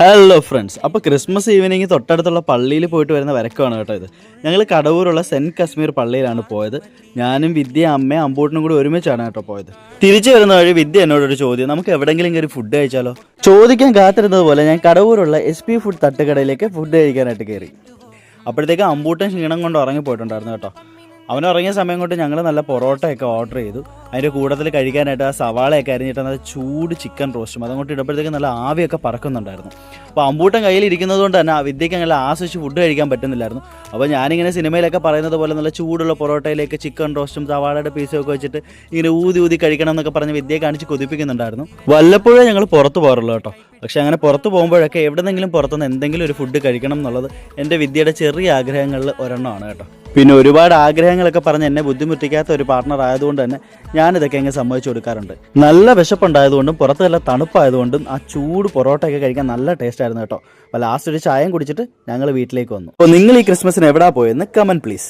Hello friends, അപ്പോൾ Christmas evening തൊട്ടടുത്തുള്ള പള്ളിയിൽ പോയിട്ട് വരുന്ന വരക്കമാണ് കേട്ടോ ഇത്. ഞങ്ങൾ കടവൂരുള്ള സെൻറ്റ് കശ്മീർ പള്ളിയിലാണ് പോയത്. ഞാനും വിദ്യ, അമ്മയും അമ്പൂട്ടനും കൂടി ഒരുമിച്ചാണ് കേട്ടോ പോയത്. തിരിച്ചു വരുന്ന വഴി വിദ്യ എന്നോടൊരു ചോദ്യം, നമുക്ക് എവിടെയെങ്കിലും കയറി ഫുഡ് കഴിച്ചാലോ? ചോദിക്കാൻ കാത്തിരുന്നത് പോലെ ഞാൻ കടവൂരുള്ള SP ഫുഡ് തട്ടുകടയിലേക്ക് ഫുഡ് കഴിക്കാനായിട്ട് കയറി. അപ്പോഴത്തേക്ക് അമ്പൂട്ടൻ ക്ഷീണം കൊണ്ട് ഉറങ്ങിപ്പോയിട്ടുണ്ടായിരുന്നു കേട്ടോ. അവൻ ഉറങ്ങിയ സമയം കൊണ്ട് ഞങ്ങൾ നല്ല പൊറോട്ടയൊക്കെ ഓർഡർ ചെയ്തു. അതിൻ്റെ കൂട്ടത്തിൽ കഴിക്കാനായിട്ട് ആ സവാളയൊക്കെ അരിഞ്ഞിട്ട് നല്ല ചൂട് ചിക്കൻ റോസ്റ്റും അതുകൊണ്ട് ഇടുമ്പോഴത്തേക്ക് നല്ല ആവിയൊക്കെ പറക്കുന്നുണ്ടായിരുന്നു. അപ്പോൾ അമ്പൂട്ടൻ കയ്യിലിരിക്കുന്നത് കൊണ്ട് തന്നെ ആ വിദ്യയ്ക്ക് അങ്ങനെ ആസ്വദിച്ച് ഫുഡ് കഴിക്കാൻ പറ്റുന്നില്ലായിരുന്നു. അപ്പോൾ ഞാനിങ്ങനെ സിനിമയിലൊക്കെ പറയുന്നത് പോലെ നല്ല ചൂടുള്ള പൊറോട്ടയിലേക്ക് ചിക്കൻ റോസ്റ്റും സവാളയുടെ പീസും ഒക്കെ വെച്ചിട്ട് ഇങ്ങനെ ഊതി കഴിക്കണം എന്നൊക്കെ പറഞ്ഞ് വിദ്യയെ കാണിച്ച് കൊതിപ്പിക്കുന്നുണ്ടായിരുന്നു. വല്ലപ്പോഴേ ഞങ്ങൾ പുറത്ത് പോകാറുള്ളൂ കേട്ടോ. പക്ഷേ അങ്ങനെ പുറത്ത് പോകുമ്പോഴൊക്കെ എവിടെന്നെങ്കിലും പുറത്തുനിന്ന് എന്തെങ്കിലും ഒരു ഫുഡ് കഴിക്കണം എന്നുള്ളത് എൻ്റെ വിദ്യയുടെ ചെറിയ ആഗ്രഹങ്ങളിൽ ഒരെണ്ണമാണ് കേട്ടോ. പിന്നെ ഒരുപാട് ആഗ്രഹങ്ങളൊക്കെ പറഞ്ഞ് എന്നെ ബുദ്ധിമുട്ടിക്കാത്ത ഒരു പാർട്ണർ ആയതുകൊണ്ട് തന്നെ ഞാനിതൊക്കെ അങ്ങ് സമ്മതിച്ചു കൊടുക്കാറുണ്ട്. നല്ല വിശപ്പുണ്ടായതുകൊണ്ടും പുറത്ത് നല്ല തണുപ്പായതുകൊണ്ടും ആ ചൂട് പൊറോട്ടയൊക്കെ കഴിക്കാൻ നല്ല ടേസ്റ്റ് ആയിരുന്നു കേട്ടോ. അപ്പോൾ ലാസ്റ്റ് ഒരു ചായയും കുടിച്ചിട്ട് ഞങ്ങൾ വീട്ടിലേക്ക് വന്നു. അപ്പോൾ നിങ്ങൾ ഈ ക്രിസ്മസിന് എവിടെയാണ് പോയെന്ന് കമൻറ്റ് പ്ലീസ്.